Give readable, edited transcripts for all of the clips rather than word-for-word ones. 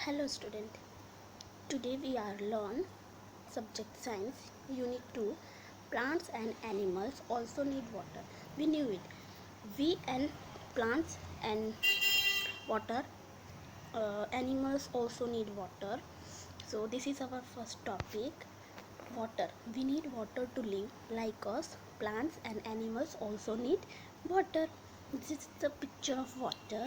Hello student. Today we are learn subject science unit 2 plants and animals also need water. We knew it. We and plants and water animals also need water. So this is our first topic water. We need water to live like us. Plants and animals also need water. This is the picture of water.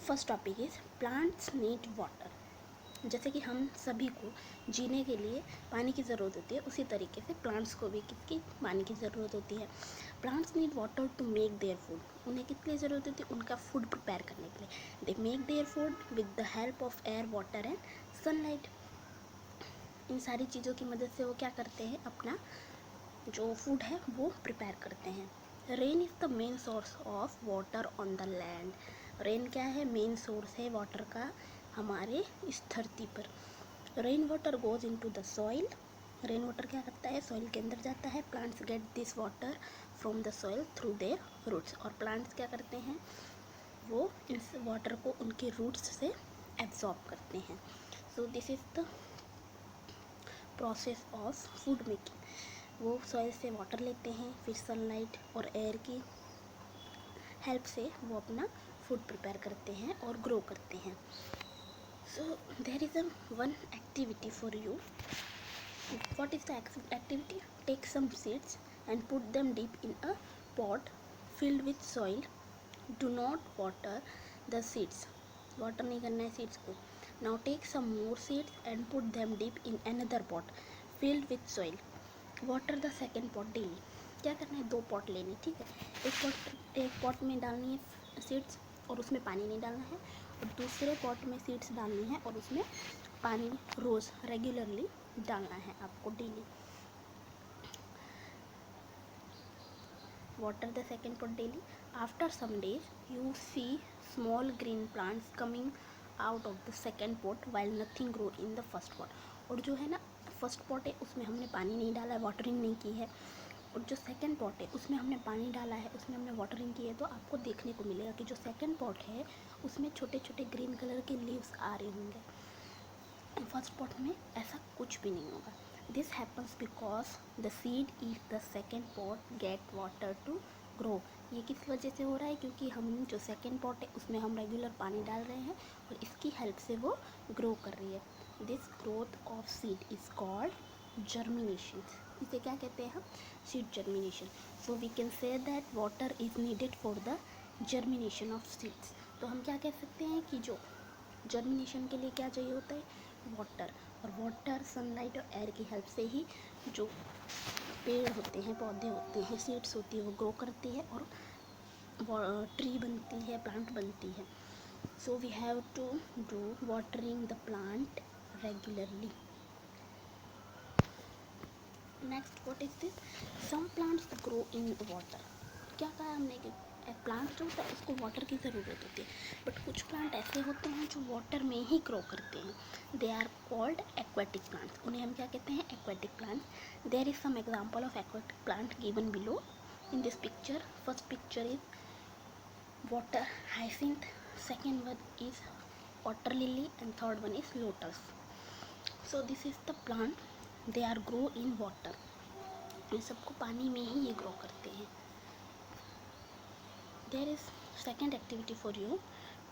First topic is plants need water. जैसे कि हम सभी को जीने के लिए पानी की ज़रूरत होती है, उसी तरीके से प्लांट्स को भी किसकी पानी की ज़रूरत होती है। Plants need water to make their food. उन्हें किसके लिए ज़रूरत होती है? उनका फूड प्रिपेयर करने के लिए। They make their food with the help of air, water and sunlight. इन सारी चीज़ों की मदद से वो क्या करते हैं? अपना जो फूड है वो प्रिपेयर करते हैं। Rain is the main source of water on the land. Rain क्या है? मेन सोर्स है वाटर का हमारे इस धरती पर। Rain water goes into the soil. Rain water क्या करता है? सॉइल के अंदर जाता है। Plants get this water from the soil through their roots. और प्लांट्स क्या करते हैं? वो इस वाटर को उनके रूट्स से एब्जॉर्ब करते हैं। So this is the process of food making. वो सॉइल से वाटर लेते हैं, फिर सनलाइट और एयर की हेल्प से वो अपना फूड प्रिपेयर करते हैं और ग्रो करते हैं। So there is one activity for you. What is the activity? Take some seeds and put them deep in a pot filled with soil. Do not water the seeds. Water नहीं करना है seeds को। Now take some more seeds and put them deep in another pot filled with soil. Water the second pot daily. क्या करना है? 2 pot लेने, ठीक है। एक पॉट में डालनी है सीड्स और उसमें पानी नहीं डालना है, और दूसरे पॉट में सीड्स डालनी है और उसमें पानी रोज़ रेगुलरली डालना है आपको daily. Water the second pot daily. After some days you see small green plants coming out of the second pot while nothing grow in the first pot. और जो है ना, फर्स्ट पॉट है उसमें हमने पानी नहीं डाला है, वाटरिंग नहीं की है, और जो सेकंड पॉट है उसमें हमने पानी डाला है, उसमें हमने वाटरिंग की है। तो आपको देखने को मिलेगा कि जो सेकंड पॉट है उसमें छोटे छोटे ग्रीन कलर के लीव्स आ रहे होंगे। फर्स्ट पॉट में ऐसा कुछ भी नहीं होगा। This happens because the seed if the second pot get water to grow. ये किस वजह से हो रहा है? क्योंकि हम जो सेकेंड पॉट है उसमें हम रेगुलर पानी डाल रहे हैं और इसकी हेल्प से वो ग्रो कर रही है। This growth of seed is called germination. इसे क्या कहते हैं हम? Seed germination. So we can say that water is needed for the germination of seeds. तो हम क्या कह सकते हैं कि जो जर्मिनेशन के लिए क्या चाहिए होता है? वाटर। और वाटर, सनलाइट और एयर की हेल्प से ही जो पेड़ होते हैं, पौधे होते हैं, सीड्स होती है, वो ग्रो करती है और ट्री बनती है, प्लांट बनती है। So we have to do watering the plant regularly. Next, what is this? Some plants grow in water. क्या कहा हमने कि प्लांट जो होता है उसको वाटर की ज़रूरत होती है, बट कुछ प्लांट ऐसे होते हैं जो वाटर में ही ग्रो करते हैं। They are called aquatic plants. उन्हें हम क्या कहते हैं? Aquatic plants. There is some example of aquatic plant given below in this picture. First picture is water hyacinth, second one is water lily and third one is lotus. So this is the plant, they are grow in water. ये सबको पानी में ही ये grow करते हैं। There is second activity for you.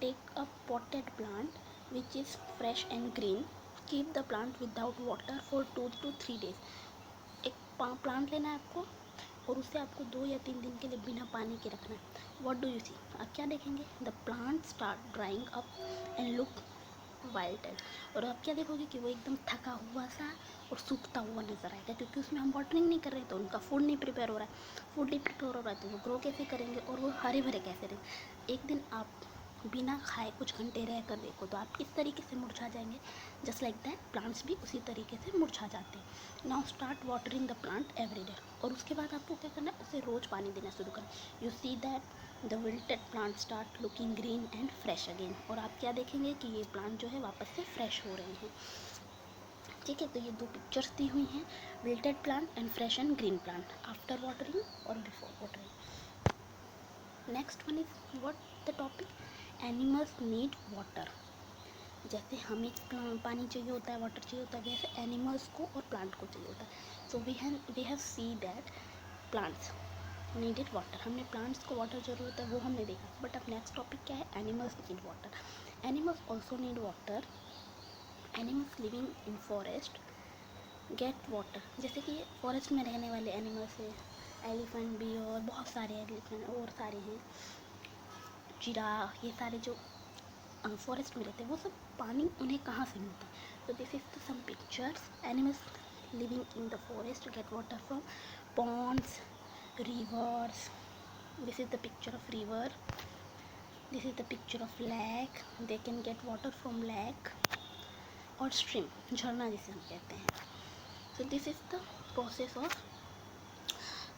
Take a potted plant which is fresh and green. Keep the plant without water for 2 to 3 days। एक plant लेना है आपको और उससे आपको 2 या 3 दिन के लिए बिना पानी के रखना है। What do you see? आप क्या देखेंगे? The plant start drawing up and look wild. और आप क्या देखोगे कि वो एकदम थका हुआ सा और सूखता हुआ नज़र आएगा, क्योंकि उसमें हम वाटरिंग नहीं कर रहे, तो उनका फूड नहीं प्रिपेयर हो रहा है। फूड नहीं प्रिपेयर हो रहा है तो वो ग्रो कैसे करेंगे और वो हरे भरे कैसे रहेंगे? एक दिन आप बिना खाए कुछ घंटे रह कर देखो तो आप किस तरीके से मुरझा जाएंगे। जस्ट लाइक दैट प्लांट्स भी उसी तरीके से मुरझा जाते हैं। Now start watering the plant every day. और उसके बाद आपको क्या करना है? उसे रोज़ पानी देना शुरू करना। You see that the wilted plant start looking green and fresh again. और आप क्या देखेंगे कि ये प्लांट जो है वापस से फ्रेश हो रहे हैं। ठीक है, तो ये 2 पिक्चर्स दी हुई हैं, wilted plant and fresh and green plant after watering और before watering. Next one is what the topic? Animals need water. जैसे हमें पानी चाहिए होता है, वाटर चाहिए होता है, वैसे एनिमल्स को और प्लांट को चाहिए होता है। So we have see that plants needed water. हमने प्लांट्स को वाटर ज़रूरत है वो हमने देखा। बट अब नेक्स्ट टॉपिक क्या है, animals need water. Animals also need water. Animals living इन फॉरेस्ट गेट वाटर। जैसे कि फॉरेस्ट में रहने वाले एनिमल्स है, एलिफेंट भी, और बहुत सारे एलिफेंट और सारे हैं, जिराफ, ये सारे जो फॉरेस्ट में रहते हैं, वो सब पानी उन्हें कहाँ से मिलता है। तो this is the some pictures. Animals living in the forest get water from ponds, rivers. This is the picture of river. This is the picture of lake. They can get water from lake और stream, झरना जिसे हम कहते हैं। So this is the process of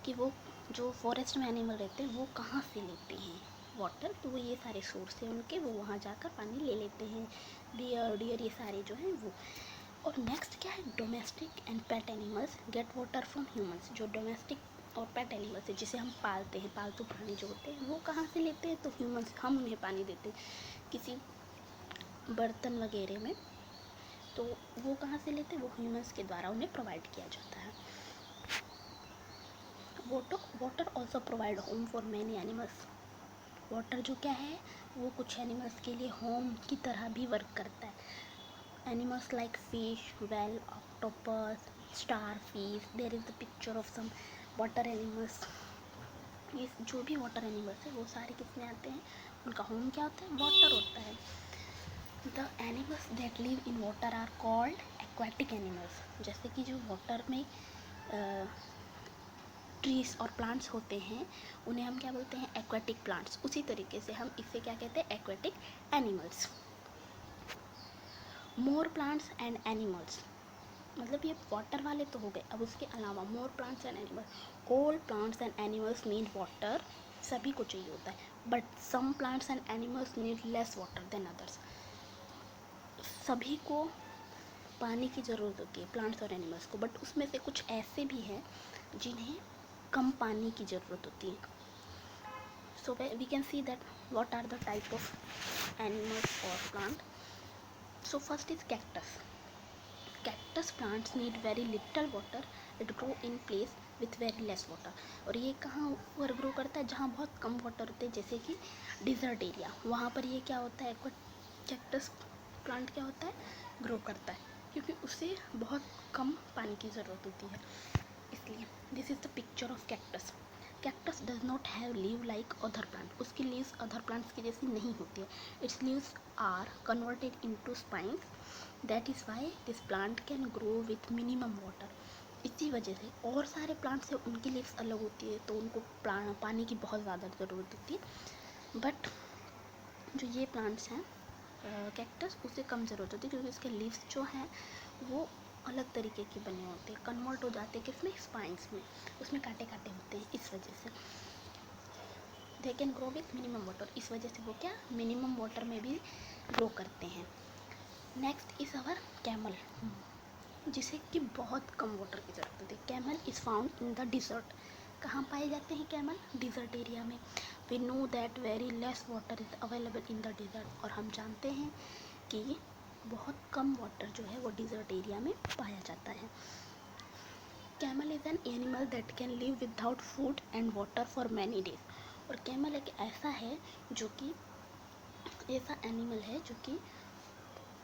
कि वो जो forest में एनिमल रहते हैं वो कहाँ से लेते हैं वाटर। तो वो ये सारे सोर्स हैं उनके, वो वहाँ जाकर पानी ले लेते हैं। बियर, डियर, ये सारे जो हैं वो। और नेक्स्ट क्या है, domestic and pet animals gate water from humans. जो डोमेस्टिक और पेट एनिमल्स है जिसे हम पालते हैं, पालतू प्राणी जो होते हैं, वो कहाँ से लेते हैं, तो ह्यूमंस, हम उन्हें पानी देते हैं किसी बर्तन वगैरह में। तो वो कहाँ से लेते हैं, वो ह्यूमंस के द्वारा उन्हें प्रोवाइड किया जाता है। Water also provide home for many animals. Water जो क्या है, वो कुछ एनिमल्स के लिए होम की तरह भी वर्क करता है। Animals like fish, whale, octopus, star fish. There is the picture of some water animals. ये जो भी वाटर एनिमल्स है वो सारे किस में आते हैं, उनका होम क्या होता है, वाटर होता है। The animals that live in water are called aquatic animals. जैसे कि जो वाटर में ट्रीज और प्लांट्स होते हैं उन्हें हम क्या बोलते हैं, एक्वाटिक प्लांट्स। उसी तरीके से हम इसे क्या कहते हैं, aquatic animals. More plants and animals, मतलब ये वाटर वाले तो हो गए। अब उसके अलावा more plants and animals. All plants and animals need water. सभी को चाहिए होता है। But some plants and animals need less water than others. सभी को पानी की ज़रूरत होती है, प्लांट्स और एनिमल्स को। बट उसमें से कुछ ऐसे भी हैं जिन्हें कम पानी की ज़रूरत होती है। So we can see that what are the type of animals और plant. So first is cactus. Cactus plants need very little water. It grow in place with very less water. और ये कहाँ पर ग्रो करता है, जहाँ बहुत कम water होते हैं, जैसे कि डिजर्ट एरिया। वहाँ पर ये क्या होता है, कैक्टस प्लांट क्या होता है, ग्रो करता है, क्योंकि उसे बहुत कम पानी की ज़रूरत होती है, इसलिए। This is the picture of cactus. Cactus does not have leave like other plant. उसकी लीव्स अदर प्लांट्स की जैसी नहीं होती है। Its leaves are converted into spines. That is why this plant can grow with minimum water. इसी वजह से और सारे प्लांट्स हैं उनकी लीव्स अलग होती है, तो उनको पानी की बहुत ज़्यादा ज़रूरत होती है। बट जो ये प्लांट्स हैं कैक्टस, उसे कम ज़रूरत होती है, क्योंकि उसके लीव्स जो हैं वो अलग तरीके के बने होते हैं, कन्वर्ट हो जाते हैं किसमें, स्पाइंस में। उसमें कांटे कांटे होते हैं, इस वजह से they can grow with minimum water. इस वजह से वो क्या, मिनिमम वाटर में भी ग्रो करते हैं। नेक्स्ट इज़ अवर कैमल, जिसे कि बहुत कम वाटर की ज़रूरत होती है। Camel is found in the desert. कहाँ पाए जाते हैं कैमल, डिज़र्ट एरिया में। We know that very less water is available in the desert. और हम जानते हैं कि बहुत कम वाटर जो है वो डिज़र्ट एरिया में पाया जाता है। Camel is an animal that can live without food and water for many days. और कैमल एक ऐसा है जो कि ऐसा एनिमल है जो कि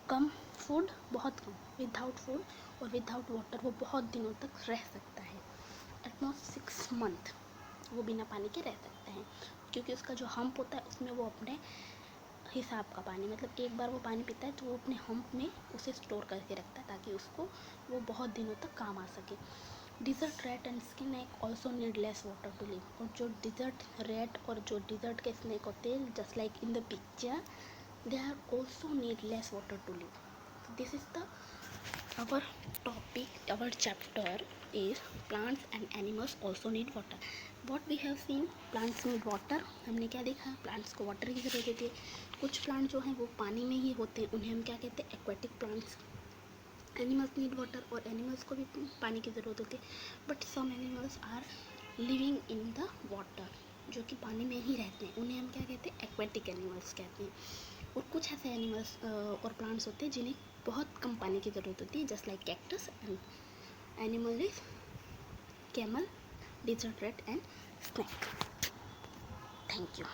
कम फूड, बहुत कम, विदाउट फूड और विदाउट वाटर वो बहुत दिनों तक रह सकता है। एटमोस्ट 6 मंथ वो बिना पानी के रह सकते हैं, क्योंकि उसका जो हम्प होता है उसमें वो अपने हिसाब का पानी, मतलब एक बार वो पानी पीता है तो वो अपने हम्प में उसे स्टोर करके रखता है ताकि उसको वो बहुत दिनों तक काम आ सके। Desert rat and snake also need less water to live. और जो डिज़र्ट रैट और जो डिज़र्ट के स्नेक होते हैं, just like in the picture, they are also need less water to live. So this is the our topic, our chapter is plants and animals also need water. What we have seen, plants need water. हमने क्या देखा, plants को water की ज़रूरत होती है। कुछ plant जो हैं वो पानी में ही होते हैं, उन्हें हम क्या कहते हैं, aquatic plants. Animals need water, और एनिमल्स को भी पानी की ज़रूरत होती है। But some animals are living in the water, जो कि पानी में ही रहते हैं, उन्हें हम क्या कहते हैं, एक्वेटिक एनिमल्स कहते हैं। और कुछ ऐसे एनिमल्स और प्लांट्स होते हैं जिन्हें बहुत कम पानी की ज़रूरत होती है, just like cactus and animal is camel, desert rat and snake. Thank you.